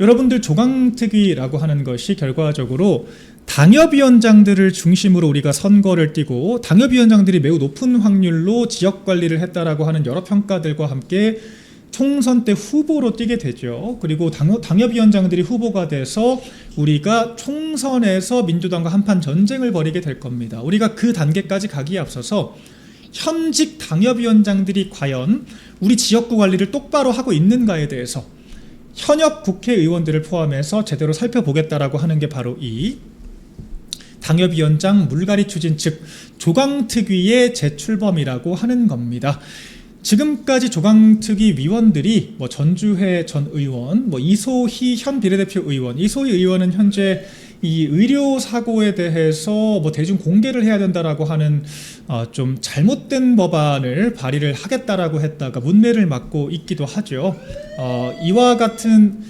여러분들 조강특위라고 하는 것이 결과적으로 당협위원장들을 중심으로 우리가 선거를 띄고 당협위원장들이 매우 높은 확률로 지역관리를 했다라고 하는 여러 평가들과 함께 총선 때 후보로 뛰게 되죠. 그리고 당협위원장들이 후보가 돼서 우리가 총선에서 민주당과 한판 전쟁을 벌이게 될 겁니다. 우리가 그 단계까지 가기에 앞서서 현직 당협위원장들이 과연 우리 지역구 관리를 똑바로 하고 있는가에 대해서 현역 국회의원들을 포함해서 제대로 살펴보겠다라고 하는 게 바로 이 당협위원장 물갈이 추진 즉 조강특위의 재출범이라고 하는 겁니다. 지금까지 조강특위 위원들이 전주회 전 의원, 이소희 현 비례대표 의원, 이소희 의원은 현재 이 의료 사고에 대해서 대중 공개를 해야 된다라고 하는 좀 잘못된 법안을 발의를 하겠다라고 했다가 문매를 맞고 있기도 하죠. 이와 같은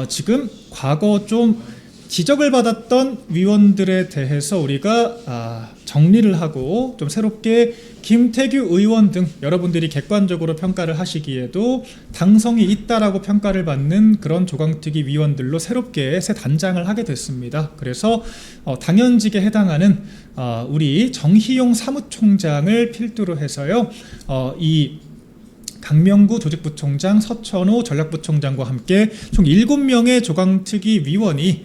지금 과거 좀 지적을 받았던 위원들에 대해서 우리가 정리를 하고 좀 새롭게 김태규 의원 등 여러분들이 객관적으로 평가를 하시기에도 당성이 있다라고 평가를 받는 그런 조강특위 위원들로 새롭게 새 단장을 하게 됐습니다. 그래서 당연직에 해당하는 우리 정희용 사무총장을 필두로 해서요, 이 강명구 조직부총장, 서천호 전략부총장과 함께 총 7명의 조강특위 위원이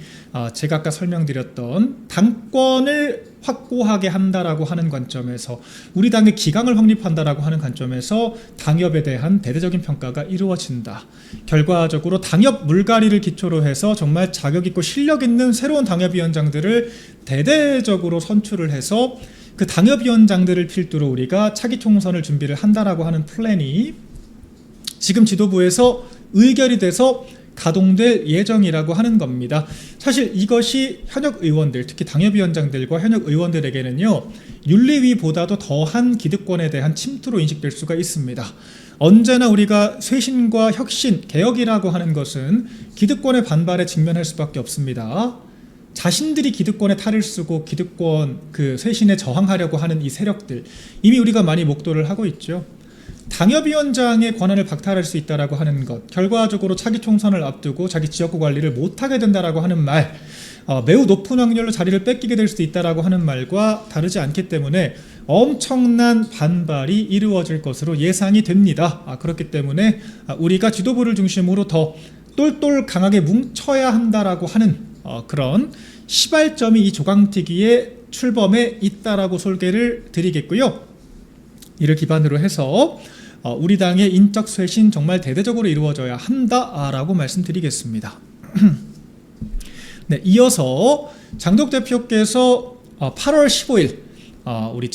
제가 아까 설명드렸던 당권을 확고하게 한다라고 하는 관점에서 우리 당의 기강을 확립한다라고 하는 관점에서 당협에 대한 대대적인 평가가 이루어진다. 결과적으로 당협 물갈이를 기초로 해서 정말 자격 있고 실력 있는 새로운 당협위원장들을 대대적으로 선출을 해서 그 당협위원장들을 필두로 우리가 차기 총선을 준비를 한다라고 하는 플랜이 지금 지도부에서 의결이 돼서 가동될 예정이라고 하는 겁니다. 사실 이것이 현역 의원들, 특히 당협위원장들과 현역 의원들에게는요, 윤리위보다도 더한 기득권에 대한 침투로 인식될 수가 있습니다. 언제나 우리가 쇄신과 혁신, 개혁이라고 하는 것은 기득권의 반발에 직면할 수밖에 없습니다. 자신들이 기득권에 탈을 쓰고 기득권 그 쇄신에 저항하려고 하는 이 세력들, 이미 우리가 많이 목도를 하고 있죠. 당협위원장의 권한을 박탈할 수 있다라고 하는 것, 결과적으로 차기 총선을 앞두고 자기 지역구 관리를 못하게 된다라고 하는 말, 매우 높은 확률로 자리를 뺏기게 될 수도 있다라고 하는 말과 다르지 않기 때문에 엄청난 반발이 이루어질 것으로 예상이 됩니다. 그렇기 때문에 우리가 지도부를 중심으로 더 똘똘 강하게 뭉쳐야 한다라고 하는 그런 시발점이 이 조강특위의 출범에 있다라고 소개를 드리겠고요. 이를 기반으로 해서 우리 당의 인적 쇄신 정말 대대적으로 이루어져야 한다라고 말씀드리겠습니다. 네, 이어서 장덕 대표께서 8월 15일 우리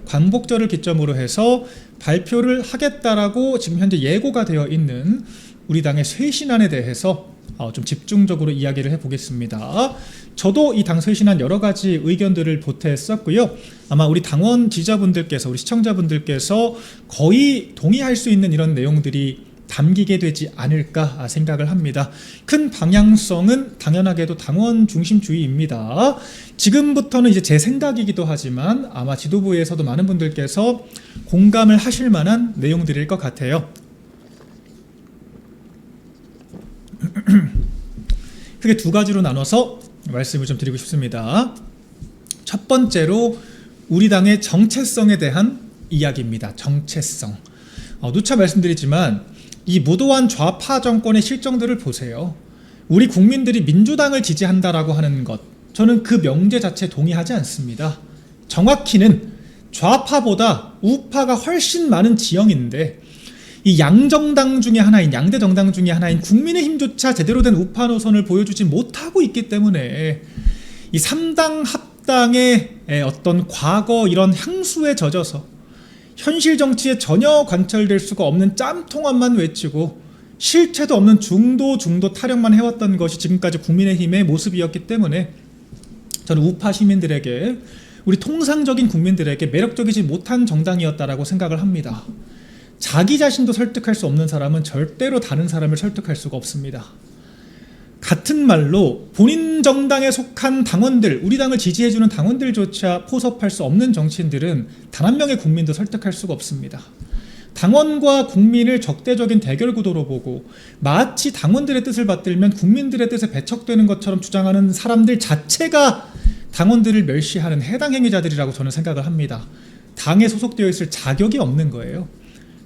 광복절을 기점으로 해서 발표를 하겠다라고 지금 현재 예고가 되어 있는 우리 당의 쇄신안에 대해서 좀 집중적으로 이야기를 해보겠습니다. 저도 이 당 쇄신안 여러 가지 의견들을 보태했었고요. 아마 우리 당원 지지자분들께서, 우리 시청자분들께서 거의 동의할 수 있는 이런 내용들이 담기게 되지 않을까 생각을 합니다. 큰 방향성은 당연하게도 당원 중심주의입니다. 지금부터는 이제 제 생각이기도 하지만 아마 지도부에서도 많은 분들께서 공감을 하실 만한 내용들일 것 같아요. 크게 두 가지로 나눠서 말씀을 좀 드리고 싶습니다. 첫 번째로 우리 당의 정체성에 대한 이야기입니다. 정체성. 누차 말씀드리지만 이 무도한 좌파 정권의 실정들을 보세요. 우리 국민들이 민주당을 지지한다라고 하는 것, 저는 그 명제 자체에 동의하지 않습니다. 정확히는 좌파보다 우파가 훨씬 많은 지형인데 이 양정당 중에 하나인, 양대 정당 중에 하나인 국민의힘조차 제대로 된 우파 노선을 보여주지 못하고 있기 때문에 이 3당 합당의 어떤 과거 이런 향수에 젖어서 현실 정치에 전혀 관철될 수가 없는 짬통함만 외치고 실체도 없는 중도 타령만 해왔던 것이 지금까지 국민의힘의 모습이었기 때문에 저는 우파 시민들에게, 우리 통상적인 국민들에게 매력적이지 못한 정당이었다라고 생각을 합니다. 자기 자신도 설득할 수 없는 사람은 절대로 다른 사람을 설득할 수가 없습니다. 같은 말로 본인 정당에 속한 당원들, 우리 당을 지지해주는 당원들조차 포섭할 수 없는 정치인들은 단 한 명의 국민도 설득할 수가 없습니다. 당원과 국민을 적대적인 대결 구도로 보고 마치 당원들의 뜻을 받들면 국민들의 뜻에 배척되는 것처럼 주장하는 사람들 자체가 당원들을 멸시하는 해당 행위자들이라고 저는 생각을 합니다. 당에 소속되어 있을 자격이 없는 거예요.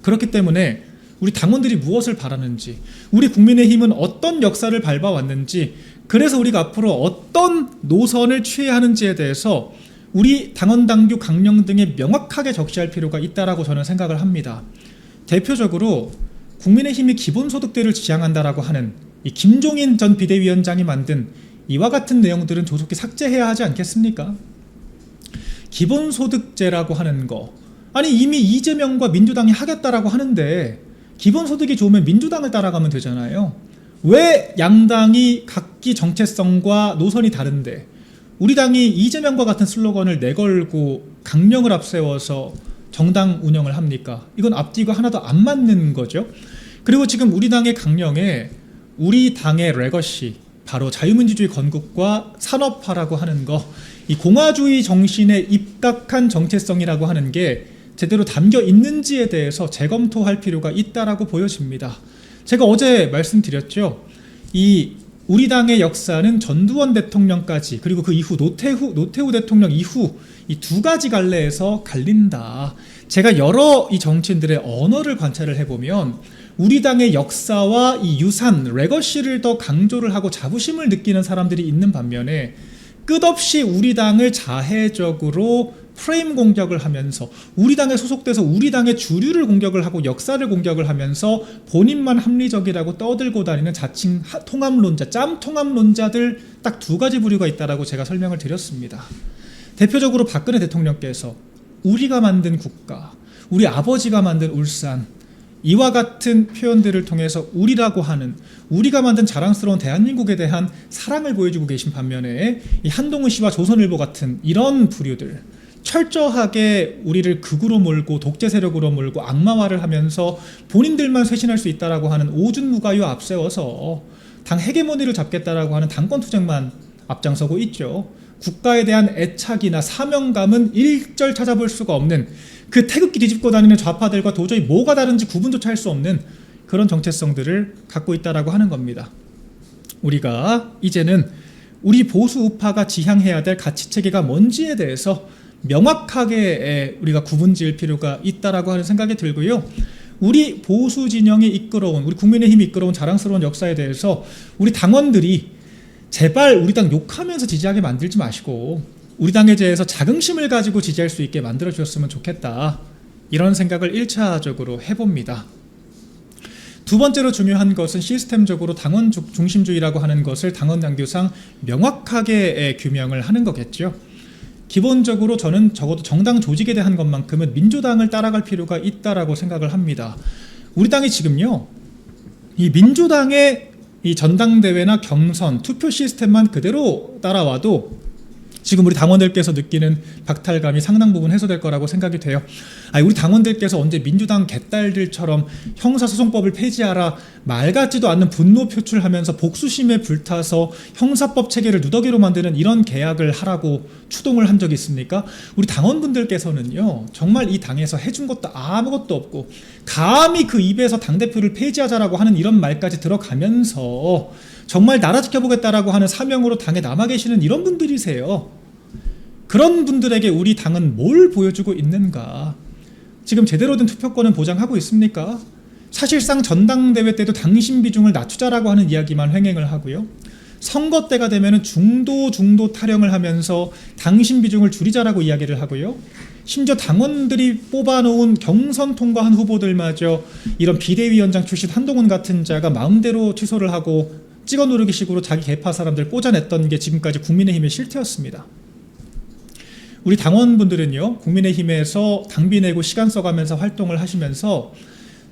그렇기 때문에 우리 당원들이 무엇을 바라는지, 우리 국민의힘은 어떤 역사를 밟아왔는지, 그래서 우리가 앞으로 어떤 노선을 취해야 하는지에 대해서 우리 당원, 당규, 강령 등에 명확하게 적시할 필요가 있다라고 저는 생각을 합니다. 대표적으로 국민의힘이 기본소득대를 지향한다라고 하는 이 김종인 전 비대위원장이 만든 이와 같은 내용들은 조속히 삭제해야 하지 않겠습니까? 기본소득제라고 하는 거, 아니 이미 이재명과 민주당이 하겠다라고 하는데 기본소득이 좋으면 민주당을 따라가면 되잖아요. 왜 양당이 각기 정체성과 노선이 다른데 우리 당이 이재명과 같은 슬로건을 내걸고 강령을 앞세워서 정당 운영을 합니까? 이건 앞뒤가 하나도 안 맞는 거죠. 그리고 지금 우리 당의 강령에 우리 당의 레거시, 바로 자유민주주의 건국과 산업화라고 하는 거, 이 공화주의 정신에 입각한 정체성이라고 하는 게 제대로 담겨 있는지에 대해서 재검토할 필요가 있다라고 보여집니다. 제가 어제 말씀드렸죠. 이 우리 당의 역사는 전두환 대통령까지, 그리고 그 이후 노태우 대통령 이후 이 두 가지 갈래에서 갈린다. 제가 여러 이 정치인들의 언어를 관찰을 해보면 우리 당의 역사와 이 유산, 레거시를 더 강조를 하고 자부심을 느끼는 사람들이 있는 반면에 끝없이 우리 당을 자해적으로 프레임 공격을 하면서 우리 당에 소속돼서 우리 당의 주류를 공격을 하고 역사를 공격을 하면서 본인만 합리적이라고 떠들고 다니는 자칭 통합론자, 짬통합론자들 딱 두 가지 부류가 있다라고 제가 설명을 드렸습니다. 대표적으로 박근혜 대통령께서 우리가 만든 국가, 우리 아버지가 만든 울산, 이와 같은 표현들을 통해서 우리라고 하는, 우리가 만든 자랑스러운 대한민국에 대한 사랑을 보여주고 계신 반면에 이 한동훈 씨와 조선일보 같은 이런 부류들, 철저하게 우리를 극으로 몰고 독재 세력으로 몰고 악마화를 하면서 본인들만 쇄신할 수 있다라고 하는 오준무가요 앞세워서 당 헤게모니를 잡겠다라고 하는 당권 투쟁만 앞장서고 있죠. 국가에 대한 애착이나 사명감은 일절 찾아볼 수가 없는, 그 태극기 뒤집고 다니는 좌파들과 도저히 뭐가 다른지 구분조차 할 수 없는 그런 정체성들을 갖고 있다라고 하는 겁니다. 우리가 이제는 우리 보수 우파가 지향해야 될 가치체계가 뭔지에 대해서 명확하게 우리가 구분지을 필요가 있다라고 하는 생각이 들고요. 우리 보수 진영이 이끌어온, 우리 국민의힘이 이끌어온 자랑스러운 역사에 대해서 우리 당원들이 제발 우리 당 욕하면서 지지하게 만들지 마시고 우리 당에 대해서 자긍심을 가지고 지지할 수 있게 만들어 주셨으면 좋겠다, 이런 생각을 1차적으로 해봅니다. 두 번째로 중요한 것은 시스템적으로 당원 중심주의라고 하는 것을 당원 당규상 명확하게 규명을 하는 거겠죠. 기본적으로 저는 적어도 정당 조직에 대한 것만큼은 민주당을 따라갈 필요가 있다라고 생각을 합니다. 우리 당이 지금요, 이 민주당의 이 전당대회나 경선, 투표 시스템만 그대로 따라와도 지금 우리 당원들께서 느끼는 박탈감이 상당 부분 해소될 거라고 생각이 돼요. 우리 당원들께서 언제 민주당 개딸들처럼 형사소송법을 폐지하라 말 같지도 않는 분노 표출하면서 복수심에 불타서 형사법 체계를 누더기로 만드는 이런 계약을 하라고 추동을 한 적이 있습니까? 우리 당원분들께서는요, 정말 이 당에서 해준 것도 아무것도 없고 감히 그 입에서 당대표를 폐지하자라고 하는 이런 말까지 들어가면서 정말 나라 지켜보겠다라고 하는 사명으로 당에 남아 계시는 이런 분들이세요. 그런 분들에게 우리 당은 뭘 보여주고 있는가? 지금 제대로 된 투표권은 보장하고 있습니까? 사실상 전당대회 때도 당신 비중을 낮추자라고 하는 이야기만 횡행을 하고요. 선거 때가 되면 중도 타령을 하면서 당신 비중을 줄이자라고 이야기를 하고요. 심지어 당원들이 뽑아놓은 경선 통과한 후보들마저 이런 비대위원장 출신 한동훈 같은 자가 마음대로 취소를 하고 찍어 누르기 식으로 자기 계파 사람들 꽂아냈던 게 지금까지 국민의힘의 실태였습니다. 우리 당원분들은요, 국민의힘에서 당비 내고 시간 써가면서 활동을 하시면서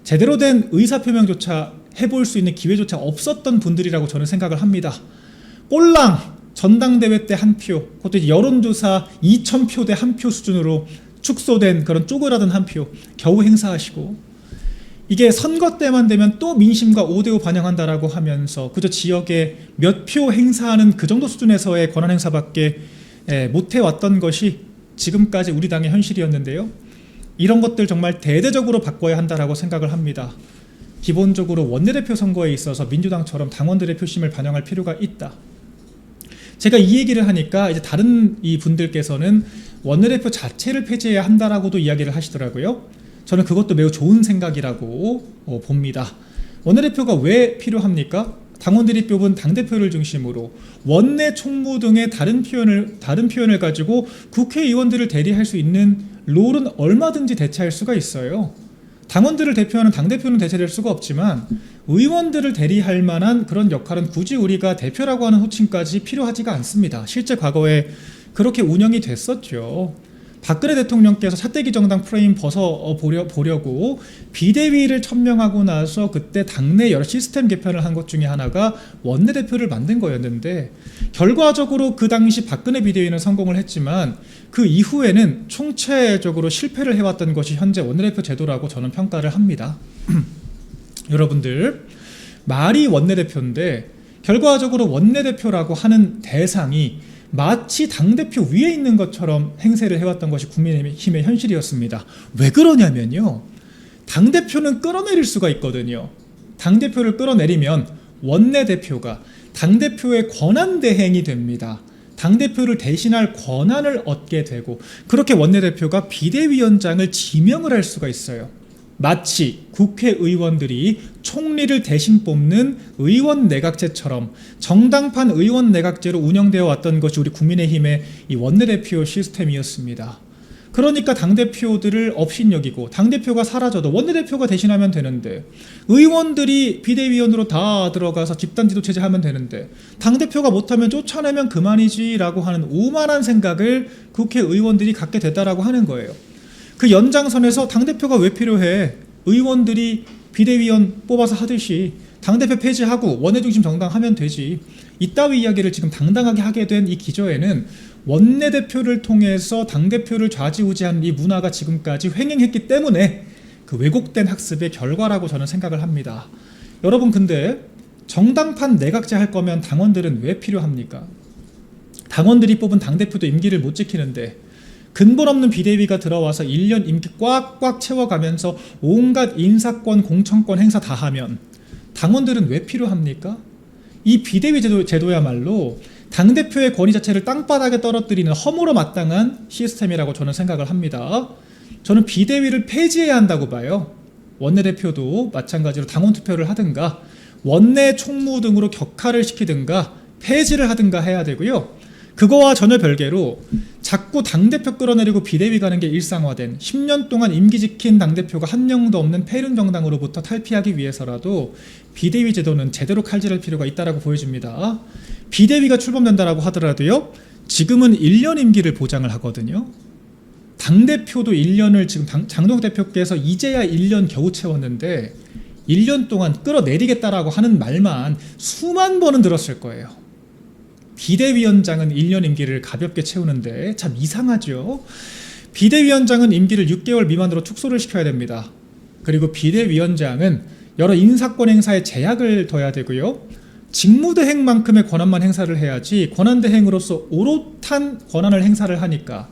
제대로 된 의사표명조차 해볼 수 있는 기회조차 없었던 분들이라고 저는 생각을 합니다. 꼴랑 전당대회 때 한 표, 그것도 여론조사 2,000표 대 한 표 수준으로 축소된 그런 쪼그라든 한 표 겨우 행사하시고, 이게 선거 때만 되면 또 민심과 5대5 반영한다라고 하면서 그저 지역에 몇 표 행사하는 그 정도 수준에서의 권한 행사밖에 못해왔던 것이 지금까지 우리 당의 현실이었는데요. 이런 것들 정말 대대적으로 바꿔야 한다라고 생각을 합니다. 기본적으로 원내대표 선거에 있어서 민주당처럼 당원들의 표심을 반영할 필요가 있다. 제가 이 얘기를 하니까 이제 다른 이 분들께서는 원내대표 자체를 폐지해야 한다라고도 이야기를 하시더라고요. 저는 그것도 매우 좋은 생각이라고 봅니다. 원내대표가 왜 필요합니까? 당원들이 뽑은 당대표를 중심으로 원내 총무 등의 다른 표현을 가지고 국회의원들을 대리할 수 있는 롤은 얼마든지 대체할 수가 있어요. 당원들을 대표하는 당대표는 대체될 수가 없지만 의원들을 대리할 만한 그런 역할은 굳이 우리가 대표라고 하는 호칭까지 필요하지가 않습니다. 실제 과거에 그렇게 운영이 됐었죠. 박근혜 대통령께서 차떼기 정당 프레임 벗어보려고 비대위를 천명하고 나서 그때 당내 여러 시스템 개편을 한 것 중에 하나가 원내대표를 만든 거였는데, 결과적으로 그 당시 박근혜 비대위는 성공을 했지만 그 이후에는 총체적으로 실패를 해왔던 것이 현재 원내대표 제도라고 저는 평가를 합니다. 여러분들, 말이 원내대표인데 결과적으로 원내대표라고 하는 대상이 마치 당대표 위에 있는 것처럼 행세를 해왔던 것이 국민의힘의 현실이었습니다. 왜 그러냐면요, 당대표는 끌어내릴 수가 있거든요. 당대표를 끌어내리면 원내대표가 당대표의 권한대행이 됩니다. 당대표를 대신할 권한을 얻게 되고, 그렇게 원내대표가 비대위원장을 지명을 할 수가 있어요. 마치 국회의원들이 총리를 대신 뽑는 의원 내각제처럼 정당판 의원 내각제로 운영되어 왔던 것이 우리 국민의힘의 이 원내대표 시스템이었습니다. 그러니까 당대표들을 업신여기고 당대표가 사라져도 원내대표가 대신하면 되는데, 의원들이 비대위원으로 다 들어가서 집단지도체제 하면 되는데 당대표가 못하면 쫓아내면 그만이지 라고 하는 오만한 생각을 국회의원들이 갖게 됐다라고 하는 거예요. 그 연장선에서 당대표가 왜 필요해? 의원들이 비대위원 뽑아서 하듯이 당대표 폐지하고 원내중심 정당 하면 되지. 이따위 이야기를 지금 당당하게 하게 된 이 기저에는 원내대표를 통해서 당대표를 좌지우지하는 이 문화가 지금까지 횡행했기 때문에 그 왜곡된 학습의 결과라고 저는 생각을 합니다. 여러분, 근데 정당판 내각제 할 거면 당원들은 왜 필요합니까? 당원들이 뽑은 당대표도 임기를 못 지키는데 근본 없는 비대위가 들어와서 1년 임기 꽉꽉 채워가면서 온갖 인사권, 공천권 행사 다 하면 당원들은 왜 필요합니까? 이 비대위 제도야말로 당대표의 권위 자체를 땅바닥에 떨어뜨리는 허물어 마땅한 시스템이라고 저는 생각을 합니다. 저는 비대위를 폐지해야 한다고 봐요. 원내대표도 마찬가지로 당원 투표를 하든가 원내 총무 등으로 격하를 시키든가 폐지를 하든가 해야 되고요. 그거와 전혀 별개로 자꾸 당대표 끌어내리고 비대위 가는 게 일상화된 10년 동안 임기 지킨 당대표가 한 명도 없는 폐륜 정당으로부터 탈피하기 위해서라도 비대위 제도는 제대로 칼질할 필요가 있다라고 보여집니다. 비대위가 출범된다라고 하더라도요, 지금은 1년 임기를 보장을 하거든요. 당대표도 1년을 지금 장동혁 대표께서 이제야 1년 겨우 채웠는데 1년 동안 끌어내리겠다라고 하는 말만 수만 번은 들었을 거예요. 비대위원장은 1년 임기를 가볍게 채우는데 참 이상하죠. 비대위원장은 임기를 6개월 미만으로 축소를 시켜야 됩니다. 그리고 비대위원장은 여러 인사권 행사에 제약을 둬야 되고요. 직무대행만큼의 권한만 행사를 해야지 권한대행으로서 오롯한 권한을 행사를 하니까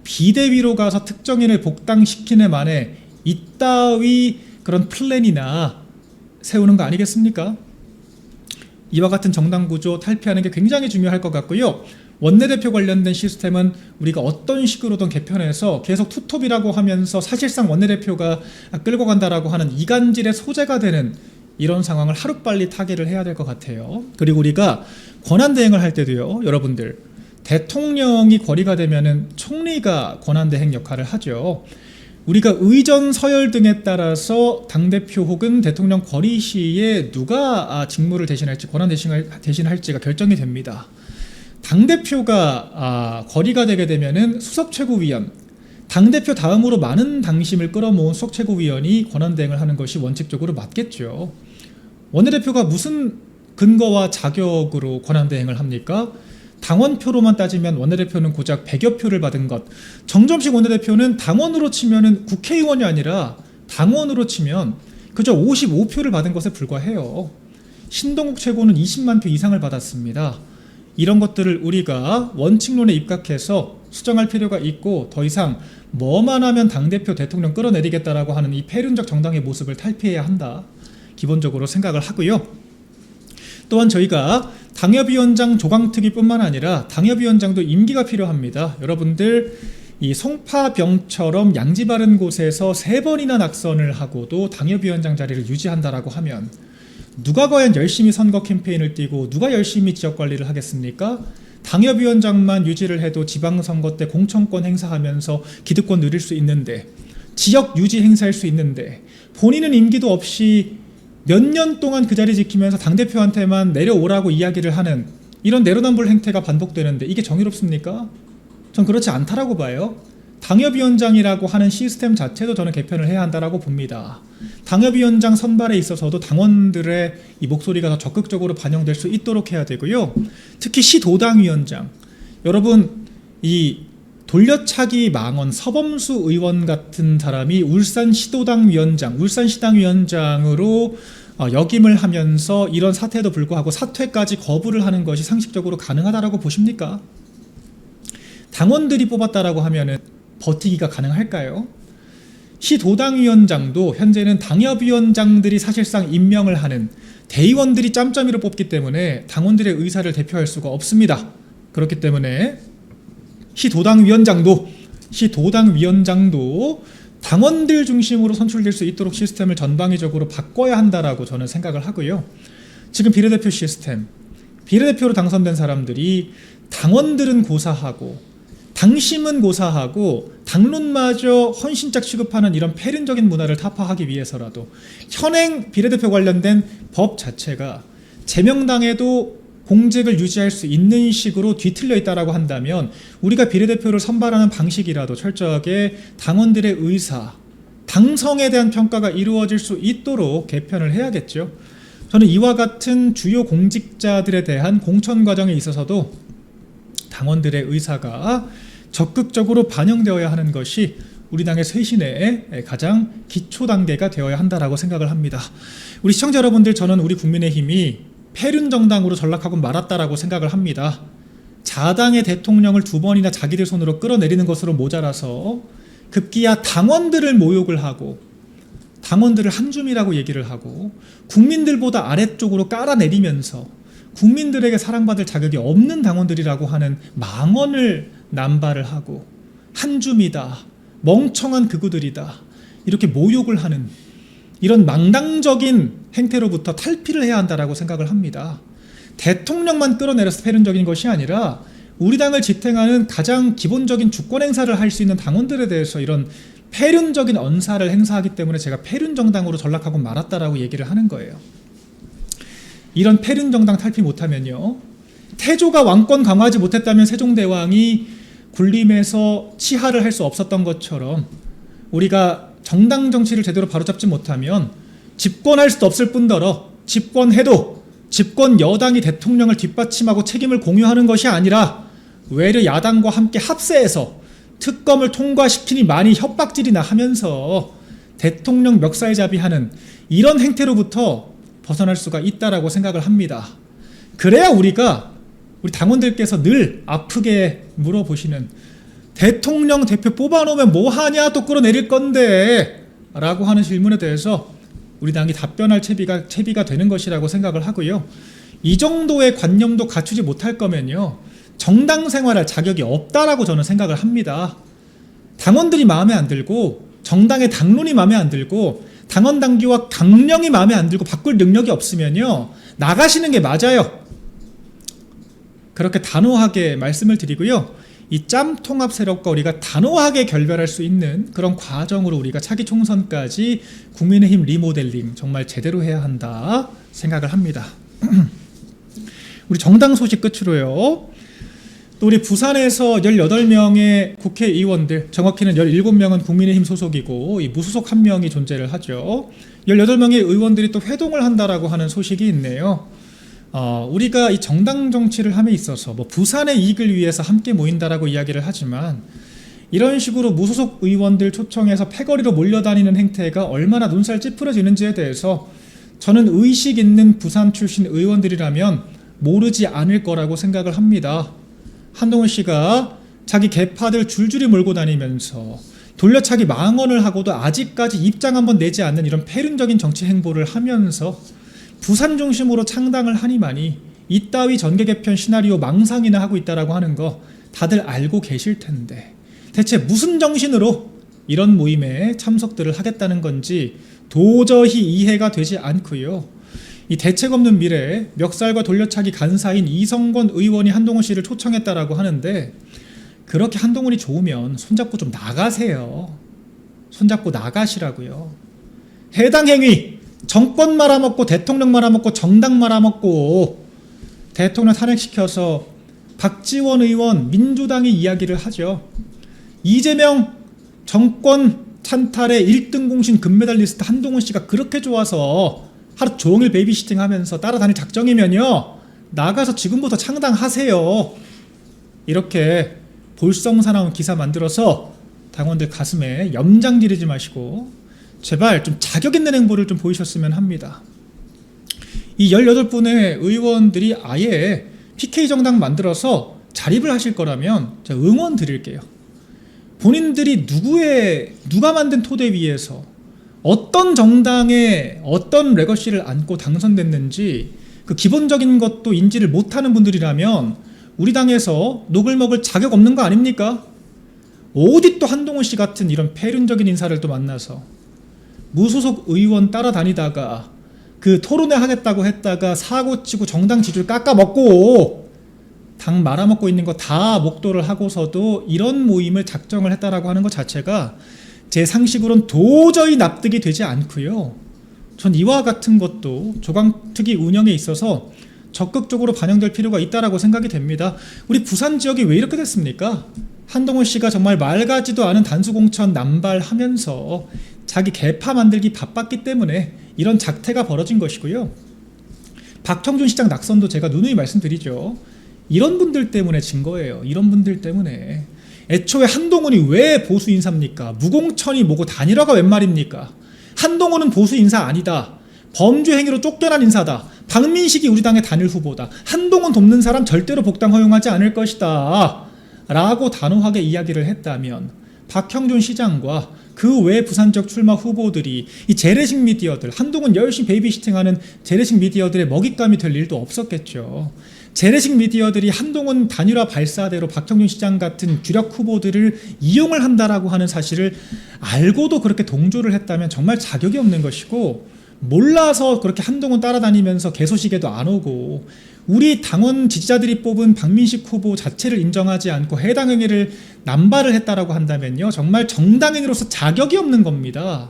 비대위로 가서 특정인을 복당시키는 만에 이따위 그런 플랜이나 세우는 거 아니겠습니까? 이와 같은 정당 구조 탈피하는 게 굉장히 중요할 것 같고요. 원내대표 관련된 시스템은 우리가 어떤 식으로든 개편해서 계속 투톱이라고 하면서 사실상 원내대표가 끌고 간다라고 하는 이간질의 소재가 되는 이런 상황을 하루빨리 타개를 해야 될 것 같아요. 그리고 우리가 권한대행을 할 때도요, 여러분들, 대통령이 거리가 되면은 총리가 권한대행 역할을 하죠. 우리가 의전 서열 등에 따라서 당대표 혹은 대통령 거리 시에 누가 직무를 대신할지, 권한 대신할지가 결정이 됩니다. 당대표가 거리가 되게 되면은 수석 최고위원, 당대표 다음으로 많은 당심을 끌어모은 수석 최고위원이 권한대행을 하는 것이 원칙적으로 맞겠죠. 원내대표가 무슨 근거와 자격으로 권한대행을 합니까? 당원표로만 따지면 원내대표는 고작 100여 표를 받은 것, 정점식 원내대표는 당원으로 치면은 국회의원이 아니라 당원으로 치면 그저 55표를 받은 것에 불과해요. 신동욱 최고는 20만 표 이상을 받았습니다. 이런 것들을 우리가 원칙론에 입각해서 수정할 필요가 있고 더 이상 뭐만 하면 당대표 대통령 끌어내리겠다라고 하는 이 폐륜적 정당의 모습을 탈피해야 한다. 기본적으로 생각을 하고요. 또한 저희가 당협위원장 조강특위뿐만 아니라 당협위원장도 임기가 필요합니다. 여러분들 이 송파병처럼 양지 바른 곳에서 3번이나 낙선을 하고도 당협위원장 자리를 유지한다라고 하면 누가 과연 열심히 선거 캠페인을 뛰고 누가 열심히 지역관리를 하겠습니까? 당협위원장만 유지를 해도 지방선거 때 공천권 행사하면서 기득권 누릴 수 있는데, 지역 유지 행사할 수 있는데, 본인은 임기도 없이 몇 년 동안 그 자리 지키면서 당대표한테만 내려오라고 이야기를 하는 이런 내로남불 행태가 반복되는데 이게 정의롭습니까? 전 그렇지 않다라고 봐요. 당협위원장이라고 하는 시스템 자체도 저는 개편을 해야 한다라고 봅니다. 당협위원장 선발에 있어서도 당원들의 이 목소리가 더 적극적으로 반영될 수 있도록 해야 되고요. 특히 시도당위원장, 여러분 이 돌려차기 망언 서범수 의원 같은 사람이 울산시도당 위원장, 울산시당 위원장으로 역임을 하면서 이런 사태에도 불구하고 사퇴까지 거부를 하는 것이 상식적으로 가능하다라고 보십니까? 당원들이 뽑았다라고 하면은 버티기가 가능할까요? 시도당위원장도 현재는 당협위원장들이 사실상 임명을 하는 대의원들이 짬짬이로 뽑기 때문에 당원들의 의사를 대표할 수가 없습니다. 그렇기 때문에 시도당위원장도 당원들 중심으로 선출될 수 있도록 시스템을 전방위적으로 바꿔야 한다라고 저는 생각을 하고요. 지금 비례대표 시스템, 비례대표로 당선된 사람들이 당원들은 고사하고 당심은 고사하고 당론마저 헌신짝 취급하는 이런 폐륜적인 문화를 타파하기 위해서라도 현행 비례대표 관련된 법 자체가 제명당에도 공직을 유지할 수 있는 식으로 뒤틀려 있다라고 한다면 우리가 비례대표를 선발하는 방식이라도 철저하게 당원들의 의사, 당성에 대한 평가가 이루어질 수 있도록 개편을 해야겠죠. 저는 이와 같은 주요 공직자들에 대한 공천 과정에 있어서도 당원들의 의사가 적극적으로 반영되어야 하는 것이 우리 당의 쇄신의 가장 기초 단계가 되어야 한다라고 생각을 합니다. 우리 시청자 여러분들, 저는 우리 국민의힘이 폐륜 정당으로 전락하고 말았다라고 생각을 합니다. 자당의 대통령을 2번이나 자기들 손으로 끌어내리는 것으로 모자라서 급기야 당원들을 모욕을 하고 당원들을 한줌이라고 얘기를 하고 국민들보다 아래쪽으로 깔아내리면서 국민들에게 사랑받을 자격이 없는 당원들이라고 하는 망언을 남발을 하고 한줌이다, 멍청한 극우들이다, 이렇게 모욕을 하는 이런 망당적인 행태로부터 탈피를 해야 한다라고 생각을 합니다. 대통령만 끌어내려서 폐륜적인 것이 아니라 우리 당을 지탱하는 가장 기본적인 주권 행사를 할 수 있는 당원들에 대해서 이런 폐륜적인 언사를 행사하기 때문에 제가 폐륜 정당으로 전락하고 말았다라고 얘기를 하는 거예요. 이런 폐륜 정당 탈피 못하면요, 태조가 왕권 강화하지 못했다면 세종대왕이 군림에서 치하를 할 수 없었던 것처럼 우리가 정당 정치를 제대로 바로잡지 못하면 집권할 수도 없을 뿐더러 집권해도 집권 여당이 대통령을 뒷받침하고 책임을 공유하는 것이 아니라 외려 야당과 함께 합세해서 특검을 통과시키니 많이 협박질이나 하면서 대통령 멱살잡이하는 이런 행태로부터 벗어날 수가 있다라고 생각을 합니다. 그래야 우리 당원들께서 늘 아프게 물어보시는 대통령 대표 뽑아놓으면 뭐하냐, 또 끌어내릴 건데 라고 하는 질문에 대해서 우리 당이 답변할 채비가 되는 것이라고 생각을 하고요. 이 정도의 관념도 갖추지 못할 거면요, 정당 생활할 자격이 없다라고 저는 생각을 합니다. 당원들이 마음에 안 들고 정당의 당론이 마음에 안 들고 당원 당규와 강령이 마음에 안 들고 바꿀 능력이 없으면요, 나가시는 게 맞아요. 그렇게 단호하게 말씀을 드리고요. 이 짬통합 세력과 우리가 단호하게 결별할 수 있는 그런 과정으로 우리가 차기 총선까지 국민의힘 리모델링 정말 제대로 해야 한다 생각을 합니다. 우리 정당 소식 끝으로요, 또 우리 부산에서 18명의 국회의원들, 정확히는 17명은 국민의힘 소속이고 이 무소속 1명이 존재를 하죠. 18명의 의원들이 또 회동을 한다라고 하는 소식이 있네요. 우리가 이 정당 정치를 함에 있어서 부산의 이익을 위해서 함께 모인다라고 이야기를 하지만 이런 식으로 무소속 의원들 초청해서 패거리로 몰려다니는 행태가 얼마나 눈살 찌푸려지는지에 대해서 저는 의식 있는 부산 출신 의원들이라면 모르지 않을 거라고 생각을 합니다. 한동훈 씨가 자기 계파들 줄줄이 몰고 다니면서 돌려차기 망언을 하고도 아직까지 입장 한번 내지 않는 이런 폐륜적인 정치 행보를 하면서 부산 중심으로 창당을 하니만이 이따위 전개 개편 시나리오 망상이나 하고 있다라고 하는 거 다들 알고 계실 텐데 대체 무슨 정신으로 이런 모임에 참석들을 하겠다는 건지 도저히 이해가 되지 않고요. 이 대책 없는 미래에 멱살과 돌려차기 간사인 이성건 의원이 한동훈 씨를 초청했다라고 하는데 그렇게 한동훈이 좋으면 손잡고 좀 나가세요. 손잡고 나가시라고요. 해당 행위 정권 말아먹고 대통령 말아먹고 정당 말아먹고 대통령 탄핵시켜서 박지원 의원 민주당이 이야기를 하죠. 이재명 정권 찬탈의 1등 공신 금메달리스트 한동훈 씨가 그렇게 좋아서 하루 종일 베이비시팅 하면서 따라다닐 작정이면요 나가서 지금부터 창당하세요. 이렇게 볼썽사나운 기사 만들어서 당원들 가슴에 염장 지르지 마시고 제발 좀 자격 있는 행보를 좀 보이셨으면 합니다. 이 18분의 의원들이 아예 PK 정당 만들어서 자립을 하실 거라면 제가 응원 드릴게요. 본인들이 누가 만든 토대 위에서 어떤 정당에 어떤 레거시를 안고 당선됐는지 그 기본적인 것도 인지를 못하는 분들이라면 우리 당에서 녹을 먹을 자격 없는 거 아닙니까? 어디 또 한동훈 씨 같은 이런 폐륜적인 인사를 또 만나서 무소속 의원 따라다니다가 그 토론회 하겠다고 했다가 사고치고 정당 지지를 깎아먹고 당 말아먹고 있는 거 다 목도를 하고서도 이런 모임을 작정을 했다라고 하는 것 자체가 제 상식으로는 도저히 납득이 되지 않고요. 전 이와 같은 것도 조강특위 운영에 있어서 적극적으로 반영될 필요가 있다라고 생각이 됩니다. 우리 부산 지역이 왜 이렇게 됐습니까? 한동훈 씨가 정말 말 같지도 않은 단수공천 남발하면서 자기 개파 만들기 바빴기 때문에 이런 작태가 벌어진 것이고요. 박형준 시장 낙선도 제가 누누이 말씀드리죠. 이런 분들 때문에 진 거예요. 이런 분들 때문에. 애초에 한동훈이 왜 보수 인사입니까? 무공천이 뭐고 단일화가 웬 말입니까? 한동훈은 보수 인사 아니다. 범죄 행위로 쫓겨난 인사다. 박민식이 우리 당의 단일 후보다. 한동훈 돕는 사람 절대로 복당 허용하지 않을 것이다. 라고 단호하게 이야기를 했다면 박형준 시장과 그 외 부산 지역 출마 후보들이 이 재래식 미디어들, 한동훈 열심히 베이비시팅하는 재래식 미디어들의 먹잇감이 될 일도 없었겠죠. 재래식 미디어들이 한동훈 단일화 발사대로 박형준 시장 같은 주력 후보들을 이용을 한다라고 하는 사실을 알고도 그렇게 동조를 했다면 정말 자격이 없는 것이고, 몰라서 그렇게 한동훈 따라다니면서 개소식에도 안 오고 우리 당원 지지자들이 뽑은 박민식 후보 자체를 인정하지 않고 해당 행위를 남발을 했다라고 한다면요, 정말 정당인으로서 자격이 없는 겁니다.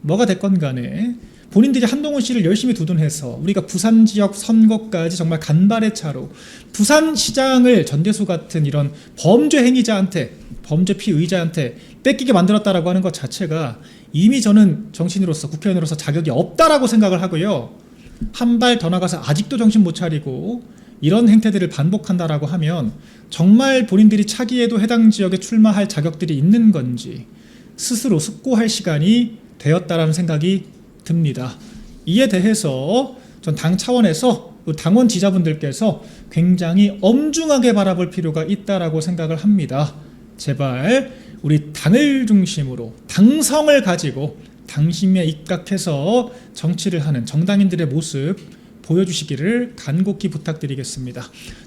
뭐가 됐건 간에 본인들이 한동훈 씨를 열심히 두둔해서 우리가 부산 지역 선거까지 정말 간발의 차로 부산시장을 전대수 같은 이런 범죄 행위자한테, 범죄 피의자한테 뺏기게 만들었다라고 하는 것 자체가 이미 저는 정치인으로서, 국회의원으로서 자격이 없다라고 생각을 하고요. 한 발 더 나가서 아직도 정신 못 차리고 이런 행태들을 반복한다라고 하면 정말 본인들이 차기에도 해당 지역에 출마할 자격들이 있는 건지 스스로 숙고할 시간이 되었다라는 생각이 듭니다. 이에 대해서 전 당 차원에서 당원 지자분들께서 굉장히 엄중하게 바라볼 필요가 있다라고 생각을 합니다. 제발 우리 당을 중심으로 당성을 가지고 당심에 입각해서 정치를 하는 정당인들의 모습 보여주시기를 간곡히 부탁드리겠습니다.